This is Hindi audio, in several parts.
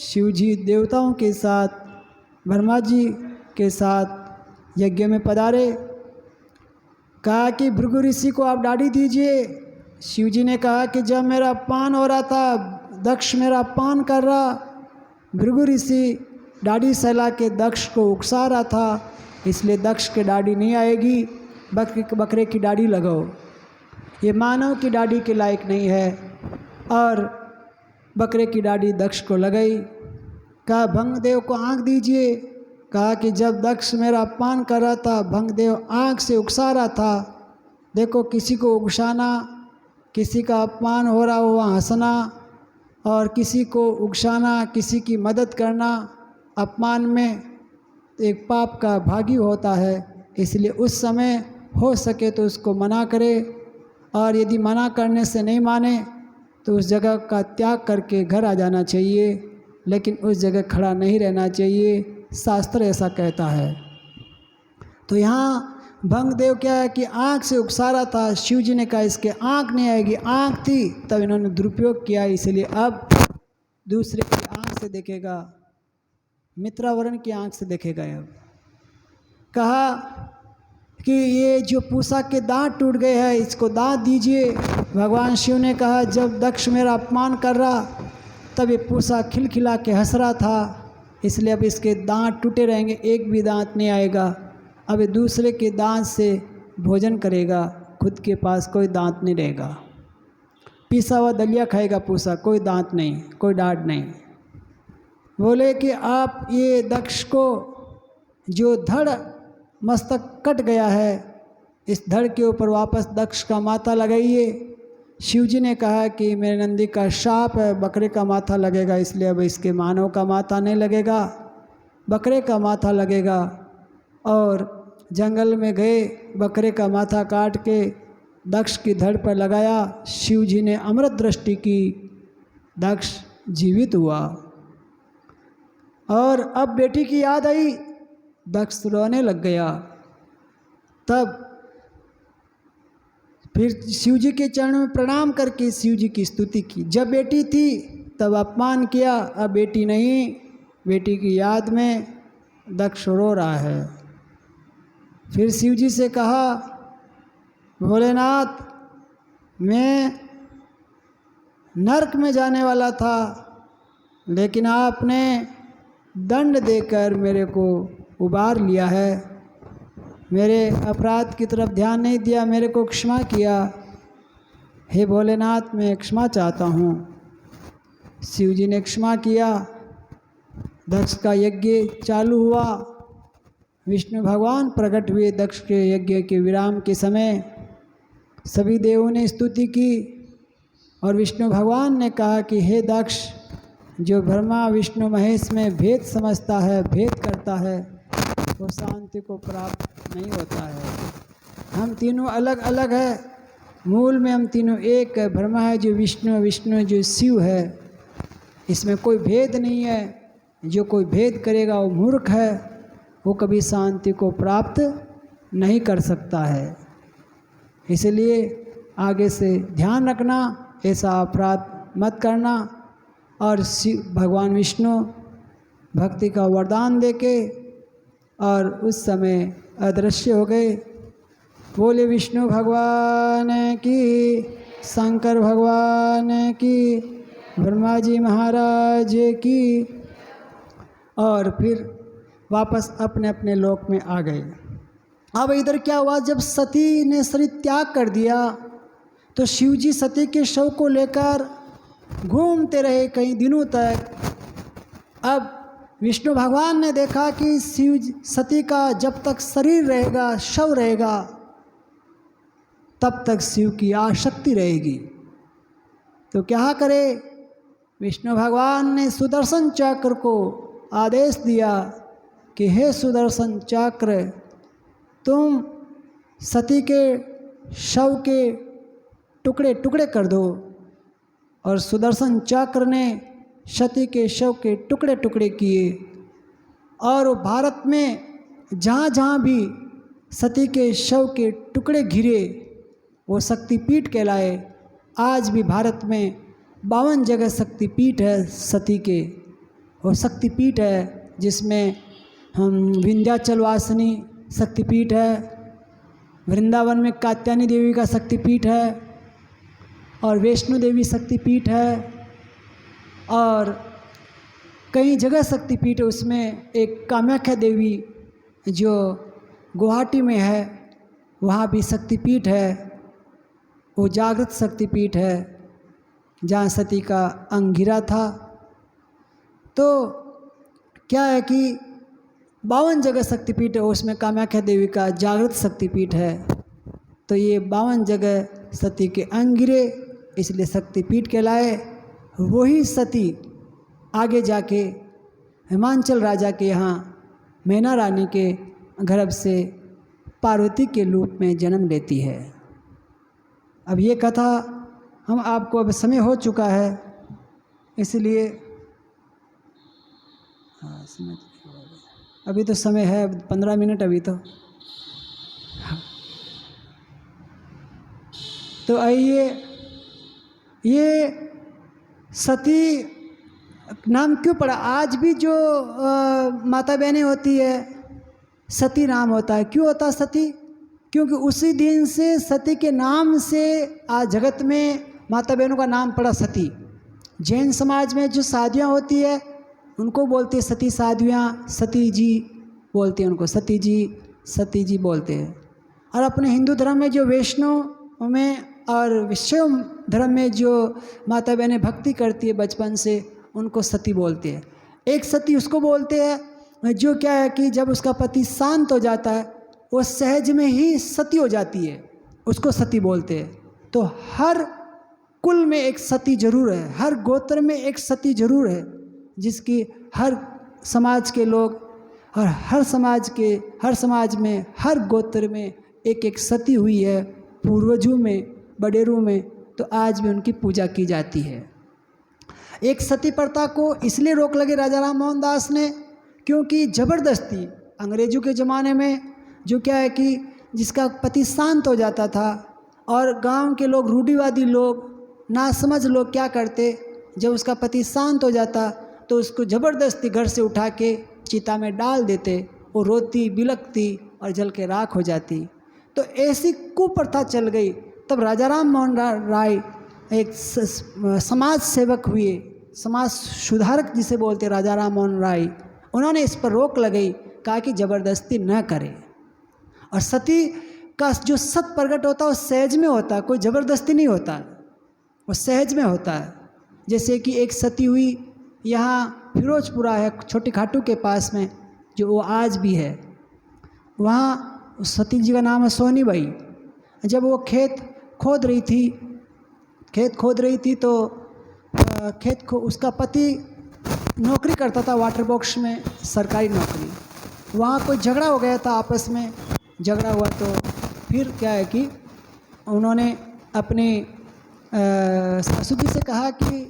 शिव जी देवताओं के साथ, ब्रह्मा जी के साथ यज्ञ में पधारे। कहा कि भृगु ऋषि को आप डाढ़ी दीजिए। शिव जी ने कहा कि जब मेरा अपमान हो रहा था, दक्ष मेरा अपमान कर रहा, भृगु ऋषि डाढ़ी सहला के दक्ष को उकसा रहा था, इसलिए दक्ष की डाढ़ी नहीं आएगी, बकरे की डाढ़ी लगाओ, ये मानव की डाढ़ी के लायक नहीं है। और बकरे की डाढ़ी दक्ष को लगाई। कहा भंगदेव को आँख दीजिए। कहा कि जब दक्ष मेरा अपमान कर रहा था, भंगदेव आँख से उकसा रहा था। देखो, किसी को उकसाना, किसी का अपमान हो रहा हो वहाँ हंसना, और किसी को उकसाना, किसी की मदद करना अपमान में एक पाप का भागी होता है। इसलिए उस समय हो सके तो उसको मना करे, और यदि मना करने से नहीं माने तो उस जगह का त्याग करके घर आ जाना चाहिए, लेकिन उस जगह खड़ा नहीं रहना चाहिए, शास्त्र ऐसा कहता है। तो यहाँ भंगदेव क्या है कि आँख से उकसा रहा था। शिव जी ने कहा इसके आँख नहीं आएगी, आँख थी, तब इन्होंने दुरुपयोग किया, इसलिए अब दूसरे की आँख से देखेगा, मित्रावरण की आँख से देखेगा। अब कहा कि ये जो पूसा के दांत टूट गए हैं, इसको दांत दीजिए। भगवान शिव ने कहा जब दक्ष मेरा अपमान कर रहा, तब ये पूसा खिलखिला के हंस रहा था, इसलिए अब इसके दांत टूटे रहेंगे, एक भी दांत नहीं आएगा। अब ये दूसरे के दांत से भोजन करेगा, खुद के पास कोई दांत नहीं रहेगा। पीसा हुआ दलिया खाएगा पूसा, कोई दांत नहीं, कोई डांट नहीं। बोले कि आप ये दक्ष को जो धड़ मस्तक कट गया है, इस धड़ के ऊपर वापस दक्ष का माथा लगाइए। शिव जी ने कहा कि मेरे नंदी का शाप है, बकरे का माथा लगेगा, इसलिए अब इसके मानव का माथा नहीं लगेगा, बकरे का माथा लगेगा। और जंगल में गए, बकरे का माथा काट के दक्ष की धड़ पर लगाया। शिव जी ने अमृत दृष्टि की, दक्ष जीवित हुआ। और अब बेटी की याद आई, दक्ष रोने लग गया। तब फिर शिव जी के चरणों में प्रणाम करके शिव जी की स्तुति की। जब बेटी थी तब अपमान किया, अब बेटी नहीं, बेटी की याद में दक्ष रो रहा है। फिर शिव जी से कहा भोलेनाथ, मैं नरक में जाने वाला था, लेकिन आपने दंड देकर मेरे को उबार लिया है, मेरे अपराध की तरफ ध्यान नहीं दिया, मेरे को क्षमा किया। हे भोलेनाथ, मैं क्षमा चाहता हूँ। शिव जी ने क्षमा किया। दक्ष का यज्ञ चालू हुआ। विष्णु भगवान प्रकट हुए दक्ष के यज्ञ के विराम के समय। सभी देवों ने स्तुति की और विष्णु भगवान ने कहा कि हे दक्ष, जो ब्रह्मा विष्णु महेश में भेद समझता है, भेद करता है, वो शांति को प्राप्त नहीं होता है। हम तीनों अलग अलग है, मूल में हम तीनों एक है। ब्रह्मा है जो विष्णु, विष्णु जो शिव है, इसमें कोई भेद नहीं है। जो कोई भेद करेगा वो मूर्ख है, वो कभी शांति को प्राप्त नहीं कर सकता है। इसलिए आगे से ध्यान रखना, ऐसा अपराध मत करना। और शिव भगवान विष्णु भक्ति का वरदान देके और उस समय अदृश्य हो गए। बोले विष्णु भगवान की, शंकर भगवान की, ब्रह्मा जी महाराज की। और फिर वापस अपने अपने लोक में आ गए। अब इधर क्या हुआ, जब सती ने शरीर त्याग कर दिया तो शिव जी सती के शव को लेकर घूमते रहे कई दिनों तक। अब विष्णु भगवान ने देखा कि सती का जब तक शरीर रहेगा, शव रहेगा, तब तक शिव की आसक्ति रहेगी। तो क्या करे, विष्णु भगवान ने सुदर्शन चक्र को आदेश दिया कि हे सुदर्शन चक्र, तुम सती के शव के टुकड़े टुकड़े कर दो। और सुदर्शन चक्र ने सती के शव के टुकड़े टुकड़े किए। और भारत में जहाँ जहाँ भी सती के शव के टुकड़े घिरे, वो शक्तिपीठ कहलाए। आज भी भारत में 52 जगह शक्तिपीठ है सती के। और शक्तिपीठ है जिसमें हम विंध्याचल वासिनी शक्तिपीठ है, वृंदावन में कात्यायनी देवी का शक्तिपीठ है और वैष्णो देवी शक्तिपीठ है और कई जगह शक्तिपीठ है। उसमें एक कामाख्या देवी जो गुवाहाटी में है वहाँ भी शक्तिपीठ है, वो जागृत शक्तिपीठ है जहाँ सती का अंग गिरा था। तो क्या है कि 52 जगह शक्तिपीठ है, उसमें कामाख्या देवी का जागृत शक्तिपीठ है। तो ये 52 जगह सती के अंग गिरे इसलिए शक्तिपीठ कहलाए। वही सती आगे जाके हिमांचल राजा के यहाँ मैना रानी के गर्भ से पार्वती के रूप में जन्म लेती है। अब ये कथा हम आपको, अब समय हो चुका है इसलिए हाँ समझ, अभी तो समय है 15 मिनट अभी तो आइए, ये सती नाम क्यों पड़ा? आज भी जो माता बहनें होती है सती नाम होता है। क्यों होता सती? क्योंकि उसी दिन से सती के नाम से आज जगत में माता बहनों का नाम पड़ा सती। जैन समाज में जो शादियाँ होती है उनको बोलते हैं सती साध्वियाँ, सती जी बोलते हैं उनको, सती जी बोलते हैं। और अपने हिंदू धर्म में जो वैष्णव में और शैव धर्म में जो माता बहनें भक्ति करती है बचपन से उनको सती बोलते हैं। एक सती उसको बोलते हैं जो क्या है कि जब उसका पति शांत हो जाता है वो सहज में ही सती हो जाती है, उसको सती बोलते हैं। तो हर कुल में एक सती जरूर है, हर गोत्र में एक सती जरूर है, जिसकी हर समाज के लोग और हर समाज में हर गोत्र में एक एक सती हुई है, पूर्वजों में बडेरों में, तो आज भी उनकी पूजा की जाती है। एक सती प्रथा को इसलिए रोक लगे राजा राम मोहन दास ने क्योंकि ज़बरदस्ती अंग्रेज़ों के ज़माने में जो क्या है कि जिसका पति शांत हो जाता था और गांव के लोग, रूढ़िवादी लोग, नासमझ लोग क्या करते, जब उसका पति शांत हो जाता तो उसको ज़बरदस्ती घर से उठा के चिता में डाल देते, वो रोती बिलखती और जल के राख हो जाती। तो ऐसी कुप्रथा चल गई। तब राजा राम मोहन राय एक समाज सेवक हुए, समाज सुधारक जिसे बोलते राजा राम मोहन राय, उन्होंने इस पर रोक लगाई, कहा कि ज़बरदस्ती न करें। और सती का जो सत प्रकट होता है वो सहज में होता है, कोई ज़बरदस्ती नहीं होता, वो सहज में होता है। जैसे कि एक सती हुई यहाँ फिरोजपुरा है छोटी खाटू के पास में, जो वो आज भी है। वहाँ उस सती जी का नाम है सोनी बाई। जब वो खेत खोद रही थी तो उसका पति नौकरी करता था वाटर बॉक्स में, सरकारी नौकरी। वहाँ कोई झगड़ा हो गया था, आपस में झगड़ा हुआ। तो फिर क्या है कि उन्होंने अपने सासू जी से कहा कि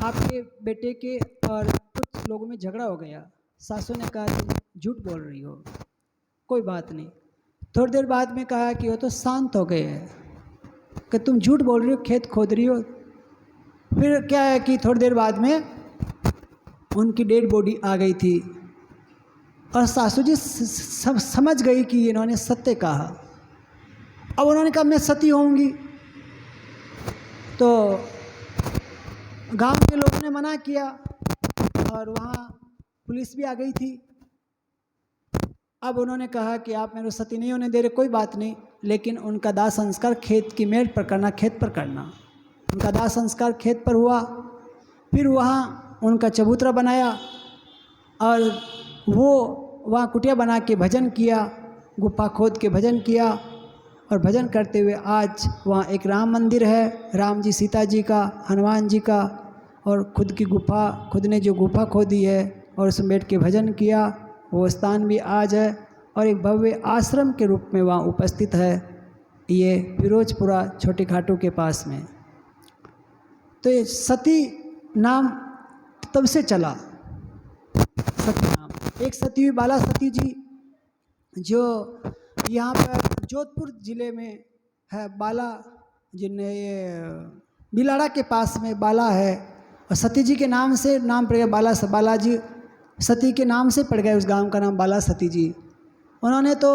आपके बेटे के और कुछ लोगों में झगड़ा हो गया। सासू ने कहा तुम झूठ बोल रही हो, कोई बात नहीं। थोड़ी देर बाद में कहा कि वो तो शांत हो गए हैं, कि तुम झूठ बोल रही हो, खेत खोद रही हो। फिर क्या है कि थोड़ी देर बाद में उनकी डेड बॉडी आ गई थी और सासू जी सब समझ गई कि इन्होंने सत्य कहा। अब उन्होंने कहा मैं सती होंगी। तो गांव के लोगों ने मना किया और वहाँ पुलिस भी आ गई थी। अब उन्होंने कहा कि आप मेरे सती नहीं होने दे रहे, कोई बात नहीं, लेकिन उनका दाह संस्कार खेत की मेड़ पर करना, खेत पर करना। उनका दाह संस्कार खेत पर हुआ। फिर वहाँ उनका चबूतरा बनाया और वो वहाँ कुटिया बना के भजन किया, गुफा खोद के भजन किया। और भजन करते हुए आज वहाँ एक राम मंदिर है, राम जी सीता जी का, हनुमान जी का, और खुद की गुफा, खुद ने जो गुफा खोदी है और उसमें बैठ के भजन किया, वो स्थान भी आज है और एक भव्य आश्रम के रूप में वहाँ उपस्थित है, ये फिरोजपुरा छोटी खाटू के पास में। तो ये सती नाम तब से चला, सती नाम। एक सती हुई बाला सती जी, जो यहाँ पर जोधपुर ज़िले में है, बाला जिन्हें ये बिलाड़ा के पास में बाला है, और सती जी के नाम से नाम पड़ गया बालाजी, सती के नाम से पड़ गया उस गांव का नाम बाला सती जी। उन्होंने तो,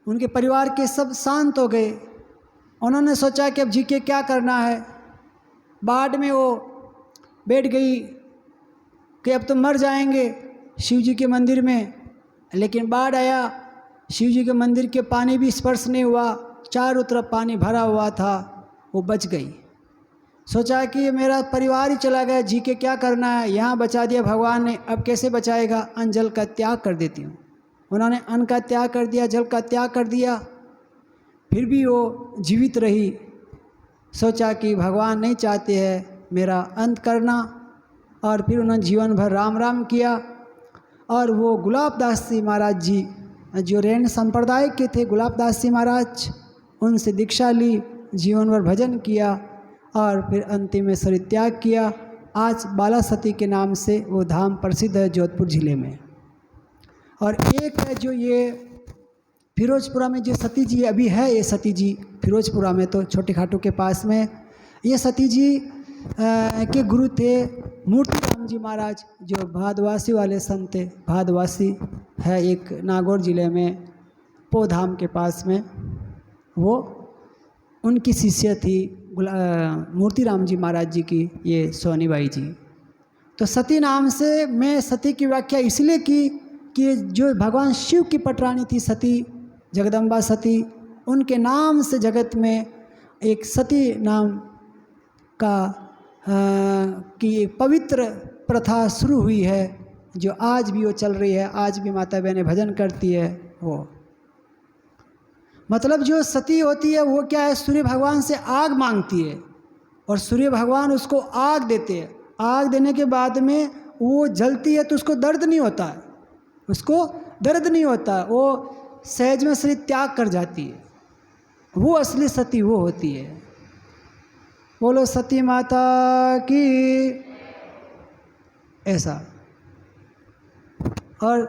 उनके परिवार के सब शांत हो गए। उन्होंने सोचा कि अब जी के क्या करना है। बाढ़ में वो बैठ गई कि अब तो मर जाएंगे शिव जी के मंदिर में। लेकिन बाढ़ आया, शिव जी के मंदिर के पानी भी स्पर्श नहीं हुआ, चारों तरफ पानी भरा हुआ था, वो बच गई। सोचा कि ये मेरा परिवार ही चला गया, जी के क्या करना है, यहाँ बचा दिया भगवान ने, अब कैसे बचाएगा, अन्न जल का त्याग कर देती हूँ। उन्होंने अन्न का त्याग कर दिया, जल का त्याग कर दिया, फिर भी वो जीवित रही। सोचा कि भगवान नहीं चाहते हैं मेरा अंत करना, और फिर उन्होंने जीवन भर राम राम किया। और वो गुलाबदास जी महाराज जी, जो रैन संप्रदाय के थे गुलाबदास जी महाराज, उनसे दीक्षा ली, जीवन भर भजन किया और फिर अंतिम में शरीर त्याग किया। आज बाला सती के नाम से वो धाम प्रसिद्ध है जोधपुर ज़िले में। और एक है जो ये फिरोजपुरा में जो सती जी अभी है, ये सती जी फिरोजपुरा में तो छोटे खाटू के पास में, ये सती जी के गुरु थे मूर्ति राम जी महाराज, जो भादवासी वाले संत थे। भादवासी है एक नागौर जिले में पोधाम के पास में, वो उनकी शिष्य थी मूर्ति राम जी महाराज जी की ये सोनीबाई जी। तो सती नाम से मैं सती की व्याख्या इसलिए की कि जो भगवान शिव की पटरानी थी सती, जगदम्बा सती, उनके नाम से जगत में एक सती नाम का की एक पवित्र प्रथा शुरू हुई है, जो आज भी वो चल रही है। आज भी माता बहनें भजन करती है। वो मतलब जो सती होती है वो क्या है, सूर्य भगवान से आग मांगती है और सूर्य भगवान उसको आग देते हैं। आग देने के बाद में वो जलती है तो उसको दर्द नहीं होता है, उसको दर्द नहीं होता, वो सहज में शरीर त्याग कर जाती है। वो असली सती वो होती है। बोलो सती माता की। ऐसा। और